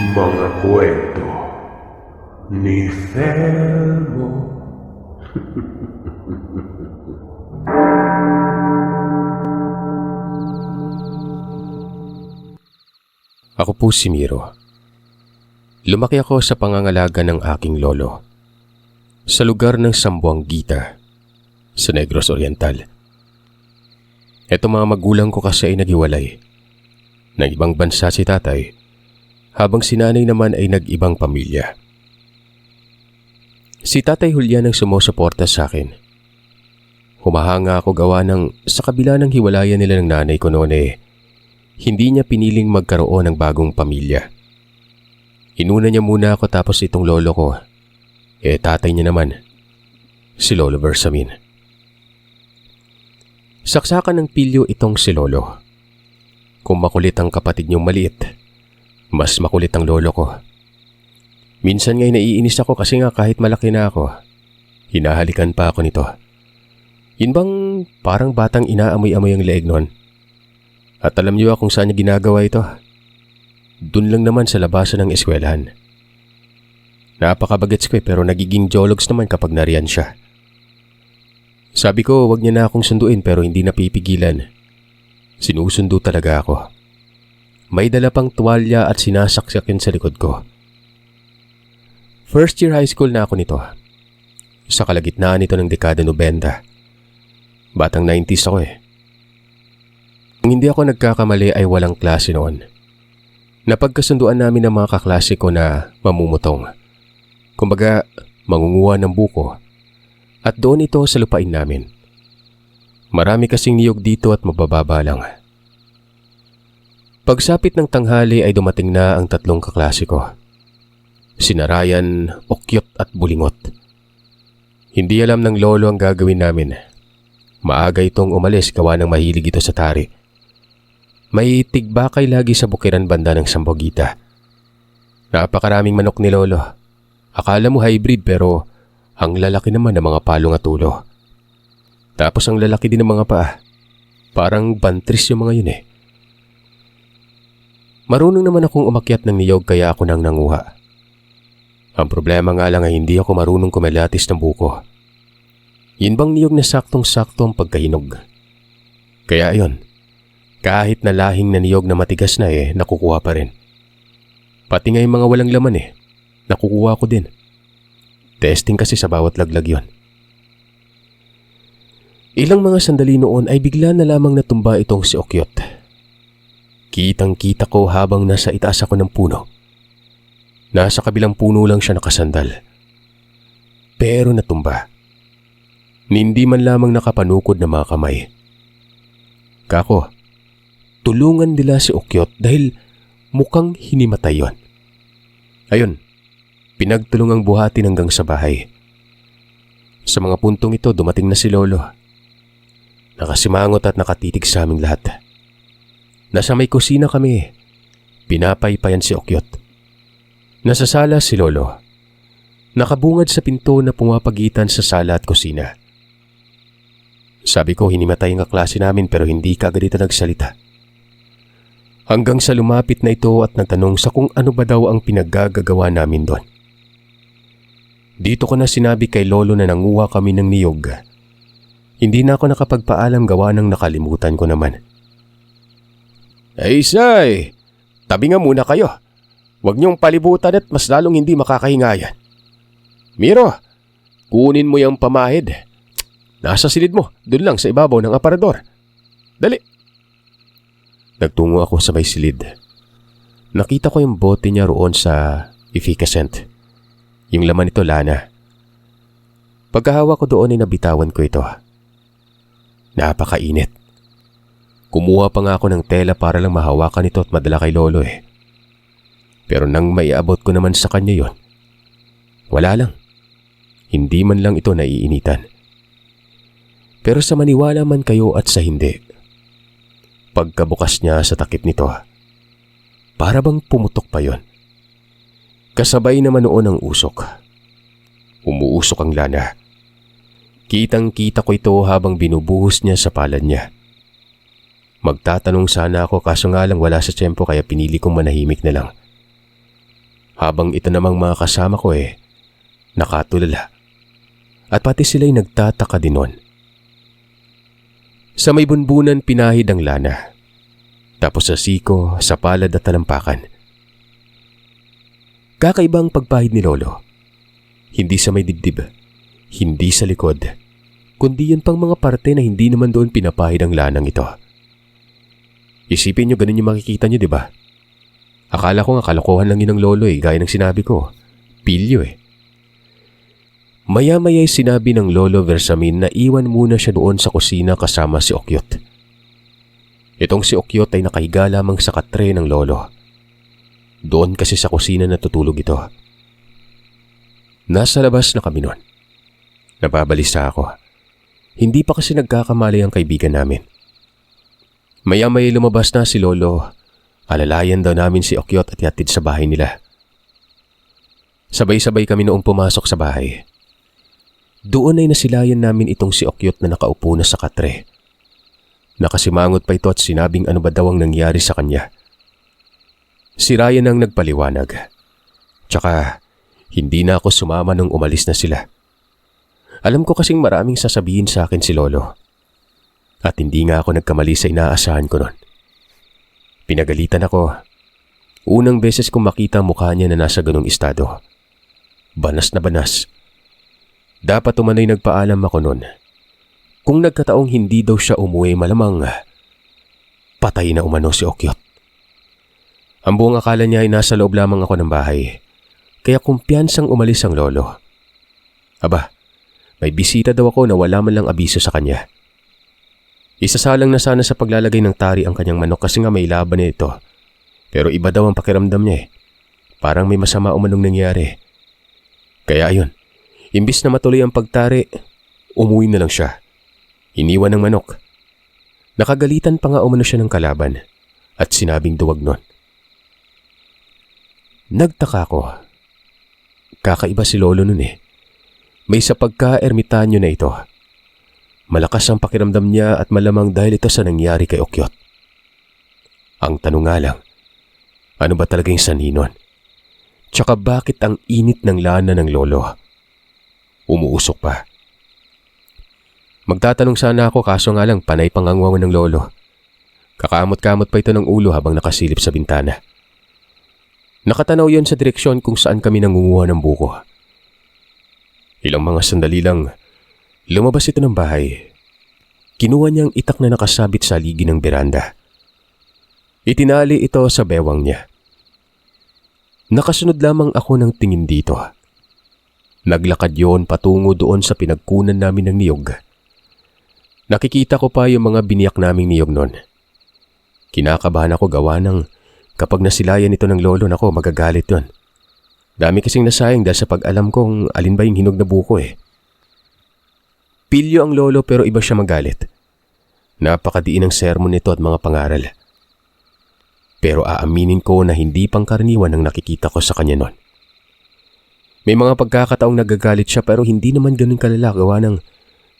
Mga kwento ni Felmo. Ako po si Miro. Lumaki ako sa pangangalaga ng aking lolo sa lugar ng Zamboanga, sa Negros Oriental. Eto mga magulang ko kasi ay naghiwalay. Ng ibang bansa si tatay, habang si nanay naman ay nag-ibang pamilya. Si Tatay Julian ang sumusuporta sa akin. Humahanga ako gawa ng sa kabila ng hiwalayan nila ng nanay ko noon hindi niya piniling magkaroon ng bagong pamilya. Inuna niya muna ako tapos itong lolo ko. Tatay niya naman, si Lolo Bersamin. Saksakan ng pilyo itong si Lolo. Kung makulit ang kapatid niyong maliit, mas makulit ang lolo ko. Minsan nga'y naiinis ako kasi nga kahit malaki na ako, hinahalikan pa ako nito. Yun bang parang batang inaamoy-amoy ang leeg nun? At alam niyo kung saan niya ginagawa ito? Dun lang naman sa labasan ng eskwelahan. Napakabagets ko pero nagiging jologs naman kapag nariyan siya. Sabi ko wag niya na akong sunduin pero hindi napipigilan. Sinusundo talaga ako. May dala pang tuwalya at sinasaksakin sa likod ko. First year high school na ako nito. Sa kalagitnaan nito ng dekada 90. Batang 90s ako Kung hindi ako nagkakamali ay walang klase noon. Napagkasunduan namin ng mga kaklase ko na mamumutong. Kumbaga, mangunguha ng buko. At doon ito sa lupain namin. Marami kasing niyog dito at mabababa lang. Pagsapit ng tanghali ay dumating na ang tatlong kaklase ko. Sina Ryan, Okyot at Bulingot. Hindi alam ng lolo ang gagawin namin. Maaga itong umalis gawa ng mahilig ito sa tari. May tigbakay lagi sa bukiran banda ng Zamboanga. Napakaraming manok ni lolo. Akala mo hybrid pero ang lalaki naman ng mga palong at ulo. Tapos ang lalaki din ng mga paa. Parang bantris yung mga yun Marunong naman akong umakyat ng niyog kaya ako nang nanguha. Ang problema nga lang ay hindi ako marunong kumelatis ng buko. Yun bang niyog na saktong-sakto ang pagkahinog. Kaya yun, kahit na lahing na niyog na matigas na nakukuha pa rin. Pati nga yung mga walang laman nakukuha ko din. Testing kasi sa bawat laglag yun. Ilang mga sandali noon ay bigla na lamang natumba itong si Okyot. Kitang-kita ko habang nasa itaas ako ng puno. Nasa kabilang puno lang siya nakasandal. Pero natumba. Hindi man lamang nakapanukod na mga kamay. Kako, tulungan nila si Okyot dahil mukhang hinimatay yon. Ayun, pinagtulungang buhatin hanggang sa bahay. Sa mga puntong ito dumating na si Lolo. Nakasimangot at nakatitig sa aming lahat. Nasa may kusina kami. Pinapaypayan si Okyot. Nasa sala si Lolo. Nakabungad sa pinto na pumapagitan sa sala at kusina. Sabi ko hinimatay ang kaklase namin pero hindi kaagad ito nagsalita. Hanggang sa lumapit na ito at nagtanong sa kung ano ba daw ang pinaggagawa namin doon. Dito ko na sinabi kay Lolo na nanguha kami ng niyog. Hindi na ako nakapagpaalam gawa ng nakalimutan ko naman. Say, tabi nga muna kayo. Huwag niyong palibutan at mas lalong hindi makakahingayan. Miro, kunin mo yung pamahid. Nasa silid mo, dun lang sa ibabaw ng aparador. Dali. Nagtungo ako sa may silid. Nakita ko yung bote niya roon sa efficacent. Yung laman nito lana. Pagkahawa ko doon ay nabitawan ko ito. Napakainit. Kumuha pa nga ako ng tela para lang mahawakan ito at madala kay Lolo Pero nang maiabot ko naman sa kanya yon, wala lang. Hindi man lang ito naiinitan. Pero sa maniwala man kayo at sa hindi, pagkabukas niya sa takip nito, para bang pumutok pa yon. Kasabay naman noon ang usok. Umuusok ang lana. Kitang-kita ko ito habang binubuhos niya sa palad niya. Magtatanong sana ako kaso nga lang wala sa tiyempo kaya pinili kong manahimik na lang. Habang ito namang mga kasama ko nakatulala. At pati sila'y nagtataka din nun. Sa may bunbunan pinahid ang lana. Tapos sa siko, sa palad at talampakan. Kakaibang pagpahid ni Lolo. Hindi sa may dibdib, hindi sa likod, kundi yun pang mga parte na hindi naman doon pinapahid ang lanang ito. Isipin nyo ganun yung makikita nyo, di ba? Akala ko nga kalokohan lang yun ng lolo gaya ng sinabi ko. Pilyo Maya-maya'y sinabi ng Lolo Versamin na iwan muna siya doon sa kusina kasama si Okyot. Itong si Okyot ay nakahiga lamang sa katre ng lolo. Doon kasi sa kusina natutulog ito. Nasa labas na kami noon. Nababalisa ako. Hindi pa kasi nagkakamali ang kaibigan namin. Maya-maya lumabas na si Lolo. Alalayan daw namin si Okyot at yatid sa bahay nila. Sabay-sabay kami noong pumasok sa bahay. Doon ay nasilayan namin itong si Okyot na nakaupo na sa katre. Nakasimangot pa ito at sinabing ano ba daw ang nangyari sa kanya. Si Ryan ang nagpaliwanag. Tsaka hindi na ako sumama nung umalis na sila. Alam ko kasing maraming sasabihin sa akin si Lolo. At hindi nga ako nagkamali sa inaasahan ko nun. Pinagalitan ako. Unang beses kong makita ang mukha niya na nasa ganung estado. Banas na banas. Dapat umano'y nagpaalam ako nun. Kung nagkataong hindi daw siya umuwi malamang, patay na umano si Okyot. Ang buong akala niya ay nasa loob lamang ako ng bahay. Kaya kumpiyansang umalis ang lolo. Aba, may bisita daw ako na wala man lang abiso sa kanya. Isasalang na sana sa paglalagay ng tari ang kanyang manok kasi nga may laban niya ito. Pero iba daw ang pakiramdam niya Parang may masama umanong nangyari. Kaya ayun. Imbis na matuloy ang pagtari, umuwi na lang siya. Iniwan ng manok. Nakagalitan pa nga umano siya ng kalaban at sinabing duwag nun. Nagtaka ko. Kakaiba si Lolo nun May sa pagka-ermitanyo na ito. Malakas ang pakiramdam niya at malamang dahil ito sa nangyari kay Okyot. Ang tanong nga lang, ano ba talaga yung sanhi nun? Tsaka bakit ang init ng lana ng Lolo? Umuusok pa. Magtatanong sana ako kaso nga lang panay pangangwawan ng Lolo. Kakamot-kamot pa ito ng ulo habang nakasilip sa bintana. Nakatanaw yon sa direksyon kung saan kami nangunguha ng buko. Ilang mga sandali lang, lumabas ito ng bahay. Kinuha niyang itak na nakasabit sa ligi ng beranda. Itinali ito sa bewang niya. Nakasunod lamang ako ng tingin dito. Naglakad yon patungo doon sa pinagkunan namin ng niyog. Nakikita ko pa yung mga biniyak naming niyog noon. Kinakabahan ako gawa ng kapag nasilayan ito ng lolo nako magagalit yon. Dami kasing nasayang dahil sa pag-alam kong alin ba yung hinog na buko Pilyo ang lolo pero iba siya magalit. Napakadiin ang sermon nito at mga pangaral. Pero aaminin ko na hindi pangkaraniwan ang nakikita ko sa kanya noon. May mga pagkakataong nagagalit siya pero hindi naman ganun kalala gawa ng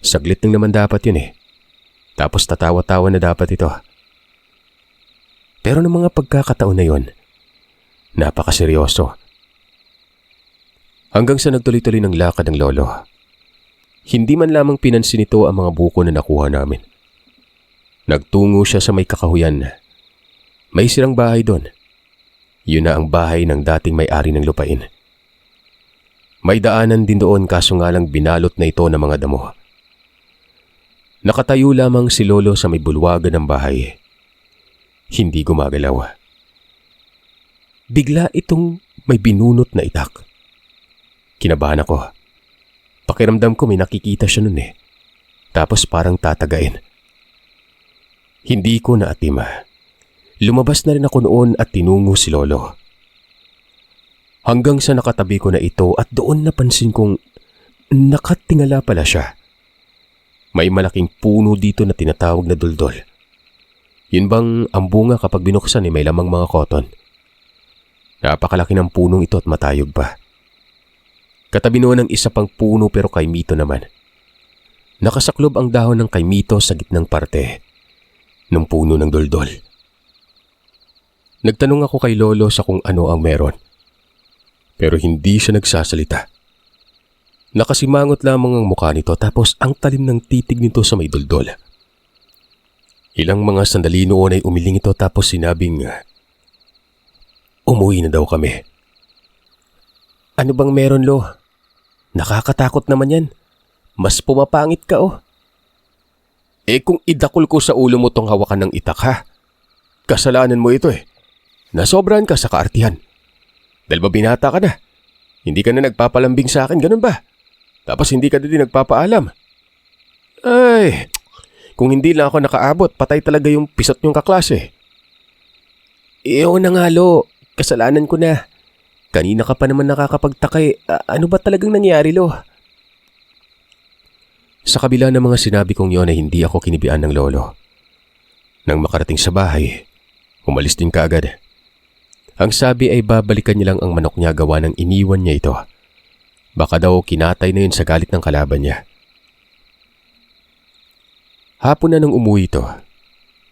saglit lang naman dapat yun Tapos tatawa-tawa na dapat ito. Pero ng mga pagkakataon na yon, napakaseryoso. Hanggang sa nagtuloy-tuloy ng lakad ng lolo. Hindi man lamang pinansin nito ang mga buko na nakuha namin. Nagtungo siya sa may kakahuyan. May sirang bahay doon. Yun na ang bahay ng dating may-ari ng lupain. May daanan din doon kaso nga lang binalot na ito ng mga damo. Nakatayo lamang si Lolo sa may bulwagan ng bahay. Hindi gumagalaw. Bigla itong may binunot na itak. Kinabahan ako. Pakiramdam ko may nakikita siya nun Tapos parang tatagain. Hindi ko naatima. Lumabas na rin ako noon at tinungo si Lolo. Hanggang sa nakatabi ko na ito at doon napansin kong nakatingala pala siya. May malaking puno dito na tinatawag na duldol. Yun bang ang bunga kapag binuksan may lamang mga koton? Napakalaki ng punong ito at matayog pa. Katabi noon ang isa pang puno pero kaimito naman. Nakasaklob ang dahon ng kaimito sa gitnang parte ng puno ng duldol. Nagtanong ako kay Lolo sa kung ano ang meron. pero hindi siya nagsasalita. Nakasimangot lamang ang mukha nito tapos ang talim ng titig nito sa may duldol. Ilang mga sandali noon ay umiling ito tapos sinabing, umuwi na daw kami. Ano bang meron, Lo? Nakakatakot naman yan. Mas pumapangit ka, oh. Kung idakol ko sa ulo mo tong hawakan ng itak, ha? Kasalanan mo ito eh. Nasobrahan ka sa kaartihan. Dahil ba binata ka na? Hindi ka na nagpapalambing sa akin, ganun ba? Tapos hindi ka din nagpapaalam. Ay, kung hindi lang ako nakaabot, patay talaga yung pisot niyong kaklase. Oo na nga, Lo. Kasalanan ko na. Kanina ka pa naman nakakapagtakay. Ano ba talagang nangyari, Lo? Sa kabila ng mga sinabi kong yon ay hindi ako kinibian ng lolo. Nang makarating sa bahay, umalis din kaagad. Ang sabi ay babalikan niya lang ang manok niya gawa ng iniwan niya ito. Baka daw kinatay na yun sa galit ng kalaban niya. Hapon na nang umuwi ito.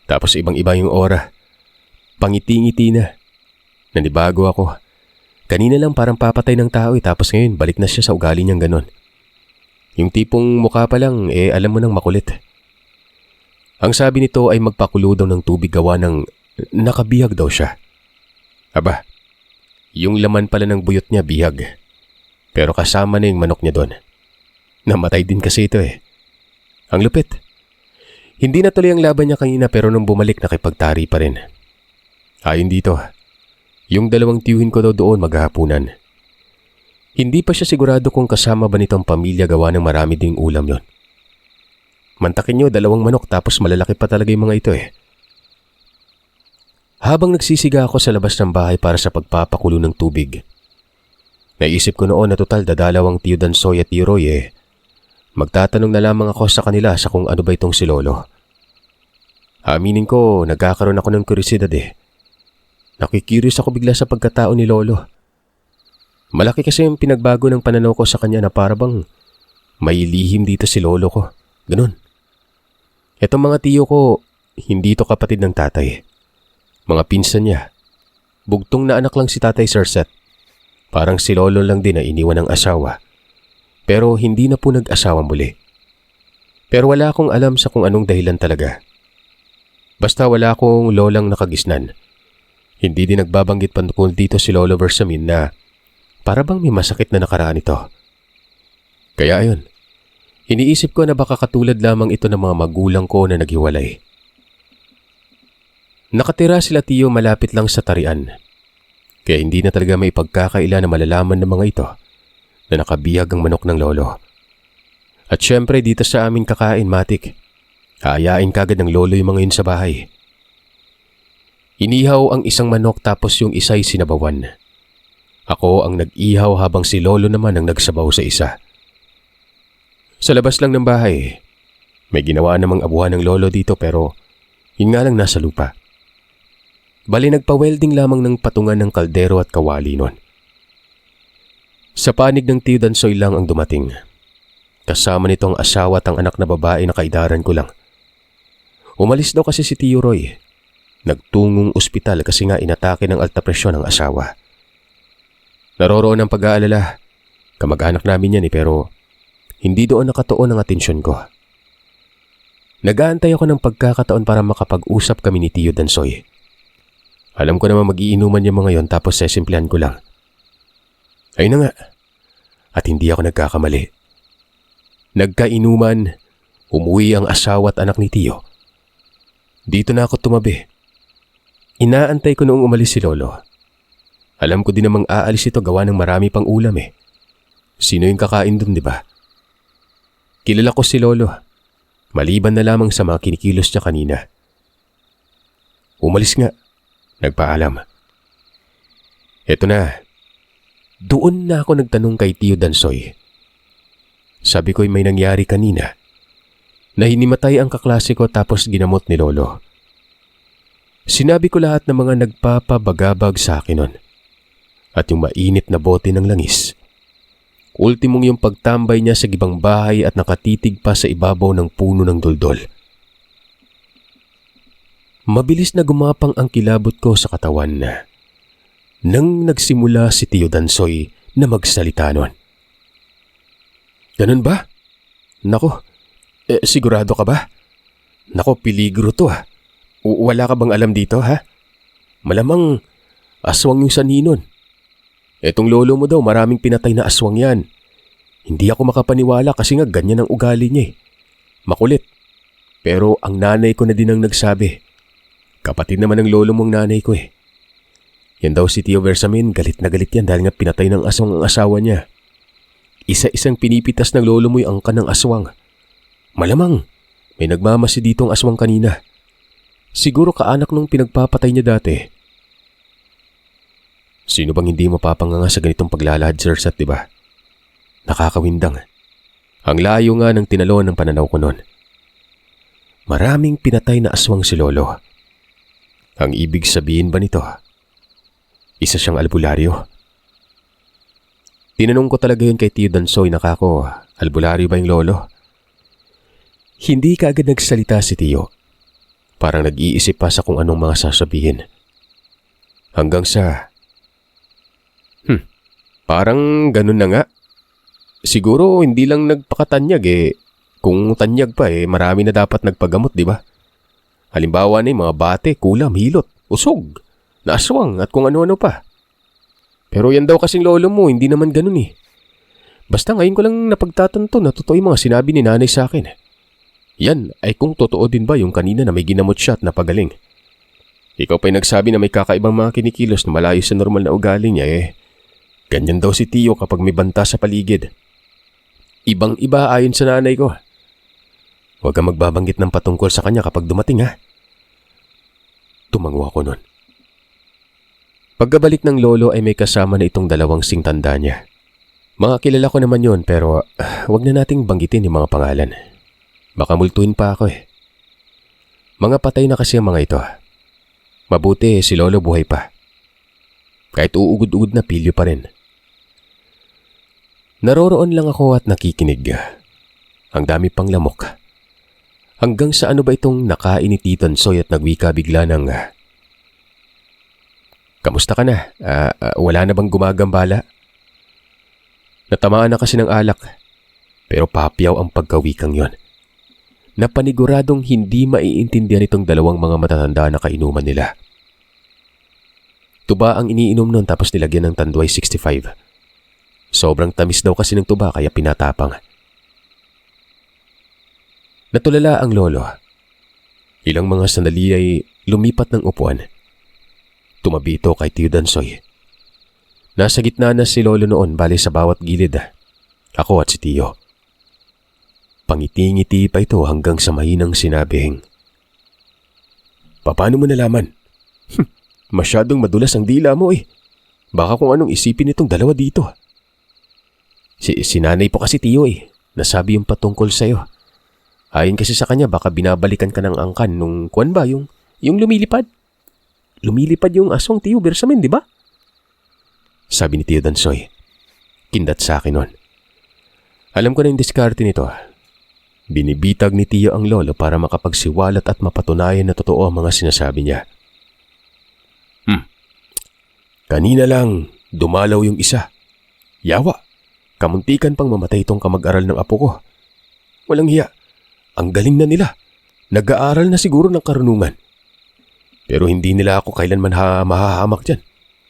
Tapos ibang-iba yung ora. Pangiti-ngiti na. Nanibago ako. Kanina lang parang papatay ng tao tapos ngayon balik na siya sa ugali niyang ganon. Yung tipong mukha pa lang alam mo nang makulit. Ang sabi nito ay magpakulo daw ng tubig gawa ng nakabihag daw siya. Aba, yung laman pala ng buyot niya bihag. Pero kasama na yung manok niya doon. Namatay din kasi ito eh. Ang lupit. Hindi na tuloy ang laban niya kanina pero nung bumalik nakipagtari pa rin. Ayon dito, yung dalawang tiyuhin ko daw doon maghahapunan. Hindi pa siya sigurado kung kasama ba nitong pamilya gawa ng marami ding ulam yon. Mantakin nyo, 2 manok tapos malalaki pa talaga yung mga ito eh. Habang nagsisiga ako sa labas ng bahay para sa pagpapakulo ng tubig, naisip ko noon na total dadalawang Tiyo Dansoy at Tiyo Roy eh. Magtatanong na lamang ako sa kanila sa kung ano ba itong si Lolo. Aminin ko, nagkakaroon ako ng kuryosidad eh. Nakikurious ako bigla sa pagkatao ni Lolo. Malaki kasi yung pinagbago ng pananaw ko sa kanya na parabang may lihim dito si Lolo ko. Ganun. Etong mga tiyo ko, hindi ito kapatid ng tatay. Mga pinsan niya. Bugtong na anak lang si Tatay Sir Seth. Parang si Lolo lang din na iniwan ng asawa. Pero hindi na po nag-asawa muli. Pero wala akong alam sa kung anong dahilan talaga. Basta wala akong lolang nakagisnan. Hindi din nagbabanggit pa tungkol dito si Lolo Versamin na para bang may masakit na nakaraan ito. Kaya ayun, iniisip ko na baka katulad lamang ito ng mga magulang ko na naghiwalay. Nakatira sila tiyo malapit lang sa tarian. Kaya hindi na talaga may pagkakaila na malalaman ng mga ito na nakabihag ang manok ng lolo. At syempre dito sa amin kakain, Matik. Haayain kagad ng lolo yung mga yun sa bahay. Inihaw ang isang manok tapos yung isa'y sinabawan. Ako ang nag-ihaw habang si Lolo naman ang nagsabaw sa isa. Sa labas lang ng bahay, may ginawa namang abuhan ng Lolo dito pero yun nga lang nasa lupa. Bali nagpa-welding lamang ng patungan ng kaldero at kawali nun. Sa panig ng Tiyo Dansoy lang ang dumating. Kasama nitong asawa at ang anak na babae na kaidaran ko lang. Umalis daw kasi si Tiyo Roy. Nagtungong ospital kasi nga inatake ng alta presyon ang asawa. Naroroon ang pag-aalala. Kamag-anak namin yan pero hindi doon nakatuon ang atensyon ko. Nag-aantay ako ng pagkakataon para makapag-usap kami ni Tiyo Dansoy. Alam ko naman mag-iinuman yung mga yon tapos sesimplihan ko lang. Ayun na nga. At hindi ako nagkakamali. Nagkainuman, umuwi ang asawa at anak ni Tiyo. Dito na ako tumabi. Inaantay ko noong umalis si Lolo. Alam ko din namang aalis ito gawa ng marami pang ulam eh. Sino yung kakain dun, di ba? Kilala ko si Lolo. Maliban na lamang sa mga kinikilos niya kanina. Umalis nga. Nagpaalam. Eto na. Doon na ako nagtanong kay Tiyo Dansoy. Sabi ko'y may nangyari kanina. Na hinimatay ang kaklase ko tapos ginamot ni Lolo. Sinabi ko lahat ng mga nagpapabagabag sa akin nun. At yung mainit na bote ng langis. Ultimong yung pagtambay niya sa gibang bahay at nakatitig pa sa ibabaw ng puno ng duldol. Mabilis na gumapang ang kilabot ko sa katawan na. Nang nagsimula si Tiyo Dansoy na magsalita nun. Ganun ba? Nako, sigurado ka ba? Nako, peligro to ha. Wala ka bang alam dito ha? Malamang aswang yung sanhi nun. Etong lolo mo daw, maraming pinatay na aswang yan. Hindi ako makapaniwala kasi nga ganyan ang ugali niya eh. Makulit. Pero ang nanay ko na din ang nagsabi. Kapatid naman ng lolo mong nanay ko eh. Yan daw si Tio Bersamin, galit na galit yan dahil nga pinatay ng aswang ang asawa niya. Isa-isang pinipitas ng lolo mo yung angkan ng aswang. Malamang, may nagmamasi ditong aswang kanina. Siguro kaanak nung pinagpapatay niya dati. Sino bang hindi mapapanganga sa ganitong paglalahad, Sir Sat, di ba? Nakakawindang. Ang layo nga ng tinalo ng pananaw ko noon. Maraming pinatay na aswang si Lolo. Ang ibig sabihin ba nito? Isa siyang albularyo. Tinanong ko talaga yun kay Tio Dansoy na kako, albularyo ba yung Lolo? Hindi ka agad nagsalita si Tio. Parang nag-iisip pa sa kung anong mga sasabihin. Hanggang sa... Parang ganun na nga. Siguro hindi lang nagpakatanyag eh. Kung tanyag pa eh, marami na dapat nagpagamot, di ba? Halimbawa na yung mga bate, kulam, hilot, usog, naaswang at kung ano-ano pa. Pero yan daw kasing lolo mo, hindi naman ganun eh. Basta ngayon ko lang napagtatanto na totoo yung mga sinabi ni nanay sa akin. Yan ay kung totoo din ba yung kanina na may ginamot siya at napagaling. Ikaw pa'y nagsabi na may kakaibang mga kinikilos na malayo sa normal na ugali niya eh. Ganyan daw si Tio kapag may banta sa paligid. Ibang-iba ayon sa nanay ko. Huwag kang magbabanggit ng patungkol sa kanya kapag dumating ha. Tumango ako nun. Pagkabalik ng lolo ay may kasama na itong dalawang singtanda niya. Mga kilala ko naman yon pero huwag na nating banggitin yung mga pangalan. Baka multuin pa ako eh. Mga patay na kasi ang mga ito. Mabuti si lolo buhay pa. Kahit uugod-ugod na pilyo pa rin. Naroroon lang ako at nakikinig. Ang dami pang lamok. Hanggang sa ano ba itong nakain ni Tito Dansoy at nagwika bigla ng... Kamusta ka na? Wala na bang gumagambala? Natamaan na kasi ng alak. Pero papyaw ang pagkawikang yon. Napaniguradong hindi maiintindihan itong dalawang mga matatanda na kainuman nila. Tuba ang iniinom nun tapos nilagyan ng Tanduay 65. Sobrang tamis daw kasi ng tuba kaya pinatapang. Natulala ang lolo. Ilang mga sandali ay lumipat ng upuan. Tumabi ito kay Tio Dansoy. Nasa gitna na si lolo noon bali sa bawat gilid. Ako at si Tio. Pangiti-ngiti pa ito hanggang sa mahinang sinabing, "Paano mo nalaman? Masyadong madulas ang dila mo eh. Baka kung anong isipin itong dalawa dito." Si nanay po kasi Tio eh. Nasabi yung patungkol sa'yo. Ayon kasi sa kanya baka binabalikan ka ng angkan nung kuwan ba yung lumilipad. Lumilipad yung aswang Tio Bersamin, di ba? Sabi ni Tio Dansoy. Kindat sa akin nun. Alam ko na yung diskarte nito. Binibitag ni Tio ang lolo para makapagsiwalat at mapatunayan na totoo ang mga sinasabi niya. Kanina lang, dumalaw yung isa. Yawa, kamuntikan pang mamatay itong kamag-aral ng apo ko. Walang hiya, ang galing na nila. Nag-aaral na siguro ng karunungan. Pero hindi nila ako kailanman mahahamak dyan.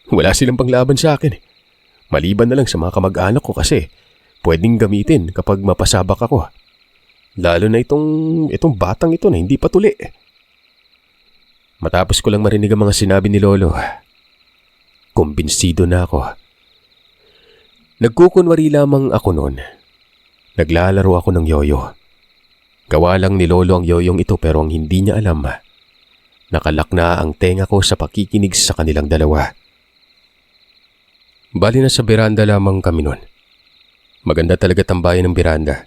Wala silang panglaban sa akin. Maliban na lang sa mga kamag-anak ko kasi pwedeng gamitin kapag mapasabak ako. Lalo na itong batang ito na hindi patuli. Matapos ko lang marinig ang mga sinabi ni Lolo, kumbinsido na ako. Nagkukunwari lamang ako noon. Naglalaro ako ng yoyo. Gawa lang ni Lolo ang yoyong ito pero ang hindi niya alam, nakalak na ang tenga ko sa pakikinig sa kanilang dalawa. Bali na sa beranda lamang kami noon. Maganda talaga tambayan ng beranda.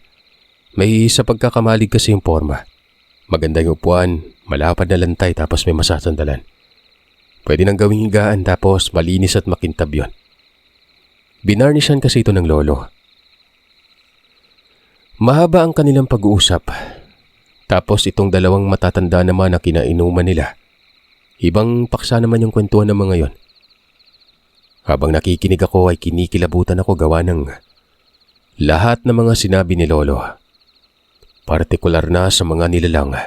May sa pagkakamalig kasi yung forma. Maganda yung upuan, malapad na lantay tapos may masasandalan. Pwede nang gawing higaan tapos malinis at makintab yun. Binarnishan kasi ito ng lolo. Mahaba ang kanilang pag-uusap. Tapos itong dalawang matatanda naman na kinainuman nila. Ibang paksa naman yung kwentuhan ng mga yon. Habang nakikinig ako ay kinikilabutan ako gawa ng lahat ng mga sinabi ni Lolo. Partikular na sa mga nilalang,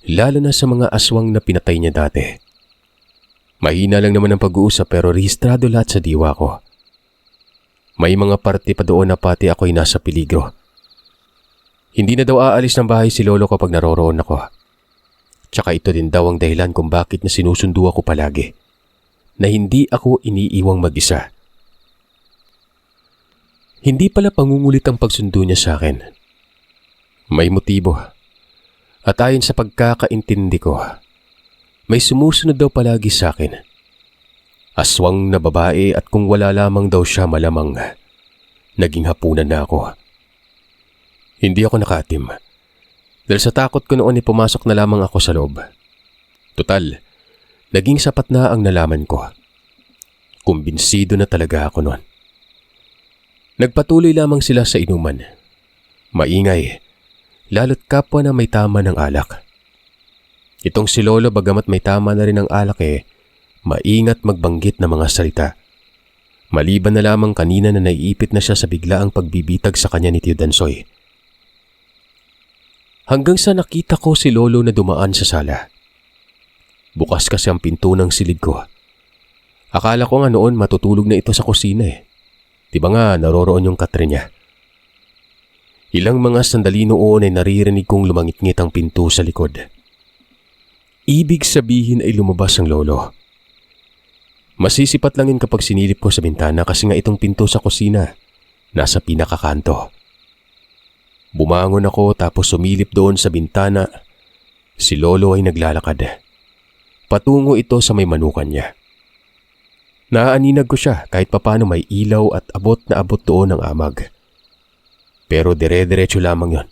lalo na sa mga aswang na pinatay niya dati. Mahina lang naman ang pag-uusap pero rehistrado lahat sa diwa ko. May mga parte pa doon na pati ako'y nasa peligro. Hindi na daw aalis ng bahay si Lolo kapag naroroon ako. Tsaka ito din daw ang dahilan kung bakit na sinusundo ako palagi, na hindi ako iniiwang mag-isa. Hindi pala pangungulit ang pagsundo niya sa akin. May motibo. At ayon sa pagkakaintindi ko, may sumusunod daw palagi sa akin. Aswang na babae at kung wala lamang daw siya malamang, naging hapunan na ako. Hindi ako nakatim. Dahil sa takot ko noon ay pumasok na lamang ako sa loob. Total, naging sapat na ang nalaman ko. Kumbinsido na talaga ako noon. Nagpatuloy lamang sila sa inuman. Maingay, lalo't kapwa na may tama ng alak. Itong si Lolo bagamat may tama na rin ang alak maingat magbanggit ng mga salita. Maliban na lamang kanina na naiipit na siya sa biglaang pagbibitag sa kanya ni Tio Dansoy. Hanggang sa nakita ko si Lolo na dumaan sa sala. Bukas kasi ang pinto ng silid ko. Akala ko nga noon matutulog na ito sa kusina Diba nga naroroon yung katre niya. Ilang mga sandali noon ay naririnig kong lumangit-ngit ang pinto sa likod. Ibig sabihin ay lumabas ang Lolo. Masisipat langin kapag sinilip ko sa bintana kasi nga itong pinto sa kusina nasa pinakakanto. Bumangon ako tapos sumilip doon sa bintana. Si Lolo ay naglalakad. Patungo ito sa may manukan niya. Naaaninag ko siya kahit papano may ilaw at abot na abot doon ang amag. Pero dire-diretso lamang yon.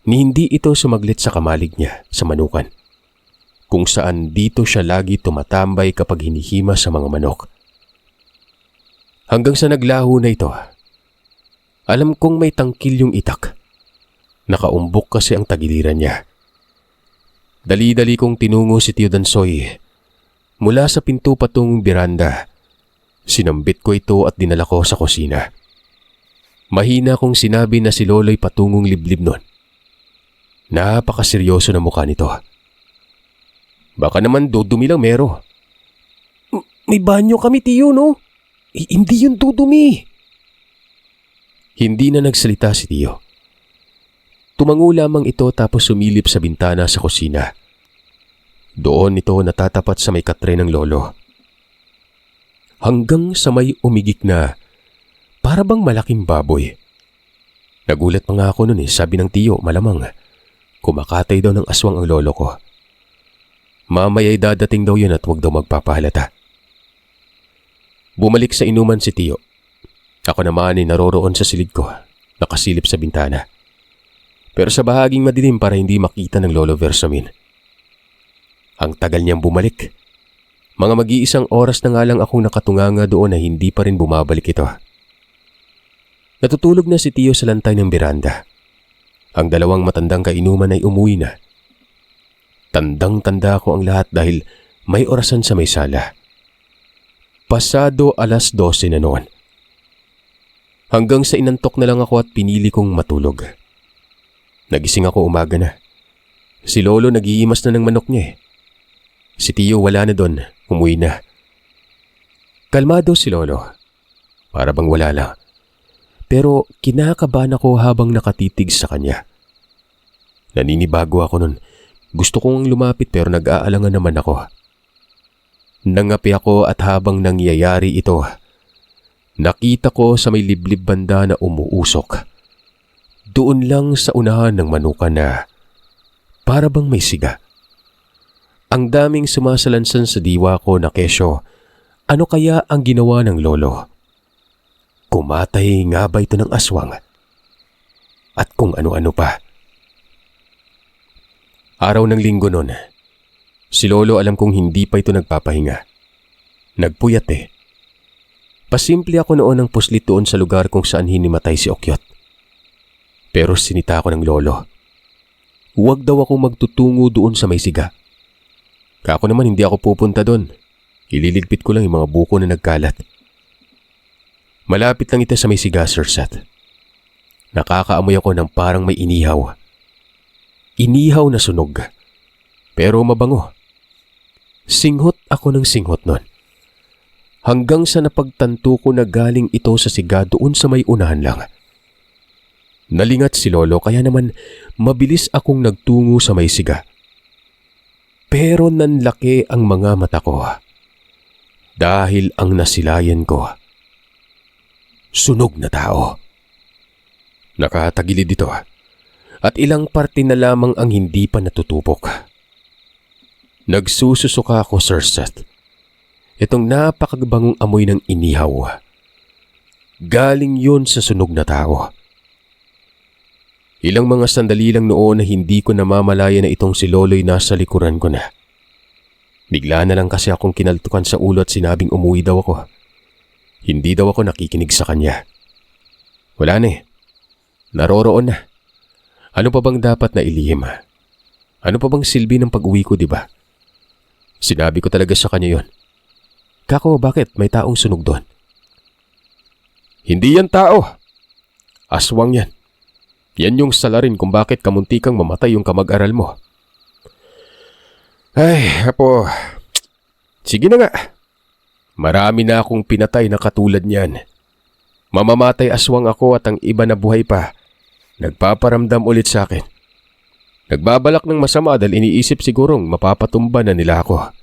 Ni hindi ito sumaglit sa kamalig niya sa manukan, kung saan dito siya lagi tumatambay kapag hinihima sa mga manok. Hanggang sa naglaho na ito. Alam kong may tangkil yung itak. Nakaumbok kasi ang tagiliran niya. Dali-dali kong tinungo si Tio Dansoy. Mula sa pinto patungong biranda, sinambit ko ito at dinala ko sa kusina. Mahina kong sinabi na si Lolo'y patungong liblib nun. Napakaseryoso na mukha nito. Baka naman dudumi lang mero. May banyo kami, Tio, no? Hindi yun dudumi. Hindi na nagsalita si Tio. Tumango lamang ito tapos sumilip sa bintana sa kusina. Doon ito natatapat sa may katre ng Lolo. Hanggang sa may umigik na para bang malaking baboy. Nagulat pa nga ako nun sabi ng Tio, malamang kumakatay daw ng aswang ang Lolo ko. Mamaya'y dadating daw yun at huwag daw magpapahalata. Bumalik sa inuman si Tio. Ako naman ay naroroon sa silid ko, nakasilip sa bintana. Pero sa bahaging madilim para hindi makita ng Lolo Versamin. Ang tagal niyang bumalik. Mga mag-iisang oras na nga lang akong nakatunganga doon na hindi pa rin bumabalik ito. Natutulog na si Tio sa lantay ng beranda. Ang dalawang matandang kainuman ay umuwi na. Tandang-tanda ko ang lahat dahil may orasan sa may sala. Pasado 12:00 na noon. Hanggang sa inantok na lang ako at pinili kong matulog. Nagising ako umaga na. Si Lolo nag-iimas na ng manok niya Si Tio wala na doon, umuwi na. Kalmado si Lolo. Para bang wala lang. Pero kinakabahan ako habang nakatitig sa kanya. Naninibago ako nun. Gusto kong lumapit pero nag-aalangan naman ako. Nangapi ako at habang nangyayari ito, nakita ko sa may liblib banda na umuusok. Doon lang sa unahan ng manukan na para bang may siga. Ang daming sumasalansan sa diwa ko na kesyo, ano kaya ang ginawa ng Lolo? Kumatay nga ba ito ng aswang? At kung ano-ano pa. Araw ng linggo nun, si Lolo alam kong hindi pa ito nagpapahinga. Nagpuyat Pasimple ako noon ng puslit doon sa lugar kung saan hinimatay si Okyot. Pero sinita ako ng Lolo. Huwag daw akong magtutungo doon sa may siga. Kako naman hindi ako pupunta doon. Ililigpit ko lang yung mga buko na nagkalat. Malapit lang ito sa may siga, Sir Seth. Nakakaamoy ako ng parang may inihaw. Inihaw na sunog. Pero mabango. Singhot ako ng singhot nun. Hanggang sa napagtanto ko na galing ito sa siga doon sa may unahan lang. Nalingat si Lolo kaya naman mabilis akong nagtungo sa may siga. Pero nanlaki ang mga mata ko. Dahil ang nasilayan ko, sunog na tao. Nakatagilid dito at ilang parte na lamang ang hindi pa natutupok. Nagsususuka ako, Sir Seth. Itong napakabangong amoy ng inihaw. Galing yun sa sunog na tao. Ilang mga sandali lang noon na hindi ko namamalaya na itong si Lolo'y nasa likuran ko na. Bigla na lang kasi akong kinaltukan sa ulo at sinabing umuwi daw ako. Hindi daw ako nakikinig sa kanya. Wala na eh. Naroroon na. Ano pa bang dapat na ilihim? Ano pa bang silbi ng pag-uwi ko, di ba? Sinabi ko talaga sa kanya yon. Kako, bakit? May taong sunog doon. Hindi yan tao. Aswang yan. Yan yung salarin kung bakit kamuntikang mamatay yung kamag-aral mo. Ay, apo. Sige na nga. Marami na akong pinatay na katulad niyan. Mamamatay aswang ako at ang iba na buhay pa. Nagpaparamdam ulit sa akin. Nagbabalak ng masama dahil iniisip sigurong mapapatumba na nila ako.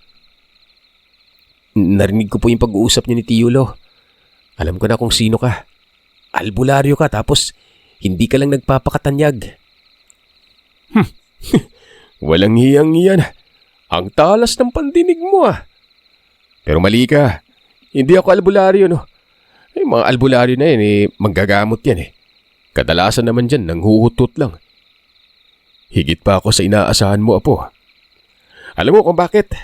Narinig ko po yung pag-uusap niyo ni Tio Lo. Alam ko na kung sino ka. Albularyo ka tapos hindi ka lang nagpapakatanyag. Walang hiyang-hiyan. Ang talas ng pandinig mo ah. Pero mali ka. Hindi ako albularyo no. Ay, mga albularyo na yan manggagamot yan eh. Kadalasan naman dyan nanghuhutot lang. Higit pa ako sa inaasahan mo, apo. Alam mo kung bakit?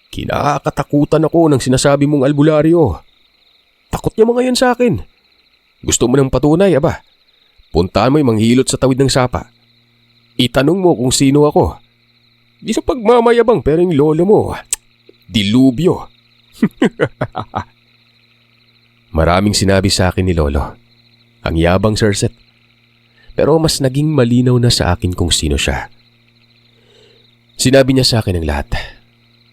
Kinakatakutan ako ng sinasabi mong albularyo. Takot niya mga yan sa akin. Gusto mo ng patunay, aba? Puntaan mo yung manghilot sa tawid ng sapa. Itanong mo kung sino ako. Di sa pagmamayabang pero yung lolo mo, dilubyo. Maraming sinabi sa akin ni Lolo. Ang yabang, Sir Seth. Pero mas naging malinaw na sa akin kung sino siya. Sinabi niya sa akin ang lahat.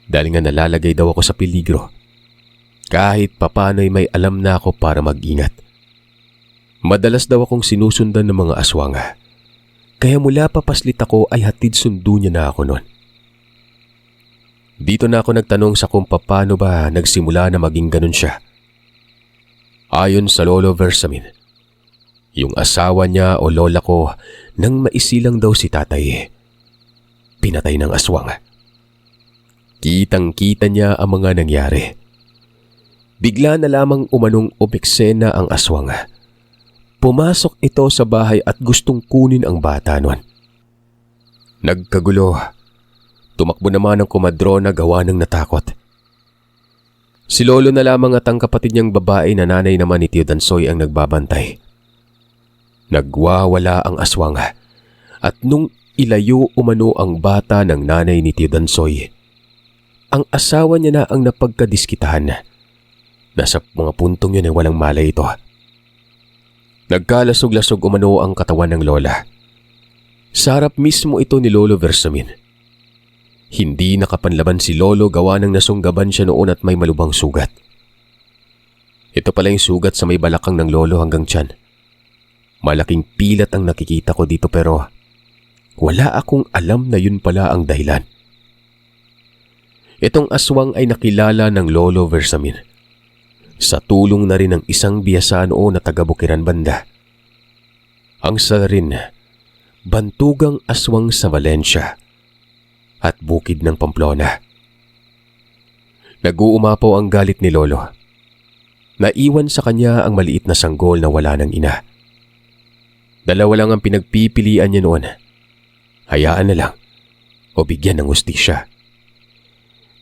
Dahil nga nalalagay daw ako sa peligro. Kahit papano'y may alam na ako para mag-ingat. Madalas daw akong sinusundan ng mga aswanga. Kaya mula papaslit ako ay hatid sundo niya na ako noon. Dito na ako nagtanong sa kung paano ba nagsimula na maging ganun siya. Ayon sa Lolo Versamin, yung asawa niya o lola ko nang maisilang daw si tatay, pinatay ng aswang. Kitang-kita niya ang mga nangyari. Bigla na lamang umanong umeksena ang aswang. Pumasok ito sa bahay at gustong kunin ang bata noon. Nagkagulo. Tumakbo naman ang komadrona gawa ng natakot. Si Lolo na lamang at ang kapatid niyang babae na nanay naman ni Tio Dansoy ang nagbabantay. Nagwawala ang aswang at nung ilayo umano ang bata ng nanay ni Tio Dansoy, ang asawa niya na ang napagkadiskitahan. Nasa mga puntong yun ay walang malay ito. Nagkalasog-lasog umano ang katawan ng lola. Sa harap mismo ito ni Lolo Versamin. Hindi nakapanlaban si Lolo gawa ng nasunggaban siya noon at may malubhang sugat. Ito pala yung sugat sa may balakang ng Lolo hanggang tiyan. Malaking pilat ang nakikita ko dito pero wala akong alam na yun pala ang dahilan. Itong aswang ay nakilala ng Lolo Versamin. Sa tulong na rin ng isang biyasa noon na taga-Bukiran banda. Ang salarin, bantugang aswang sa Valencia at bukid ng Pamplona. Nag-uumapaw ang galit ni Lolo. Naiwan sa kanya ang maliit na sanggol na wala ng ina. Dalawa lang ang pinagpipilian niya noon. Hayaan na lang o bigyan ng hustisya.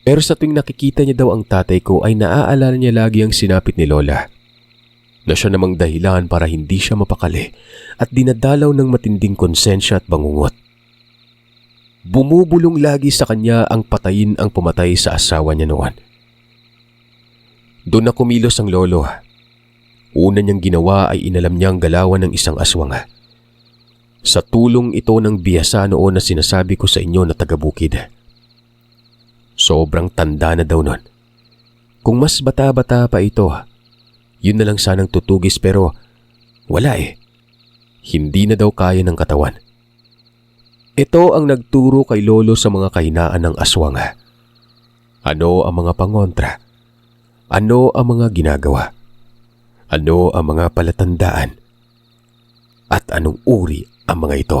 Pero sa tuwing nakikita niya daw ang tatay ko ay naaalala niya lagi ang sinapit ni Lola na siya namang dahilan para hindi siya mapakali at dinadalaw ng matinding konsensya at bangungot. Bumubulong lagi sa kanya ang patayin ang pumatay sa asawa niya noon. Doon na kumilos ang lolo. Una niyang ginawa ay inalam niyang galawan ng isang aswang. Sa tulong ito ng biyasa noon na sinasabi ko sa inyo na taga-bukid. Sobrang tanda na daw nun. Kung mas bata-bata pa ito, yun na lang sanang tutugis pero wala eh. Hindi na daw kaya ng katawan. Ito ang nagturo kay lolo sa mga kahinaan ng aswang. Ano ang mga pangontra? Ano ang mga ginagawa? Ano ang mga palatandaan? At anong uri ang mga ito?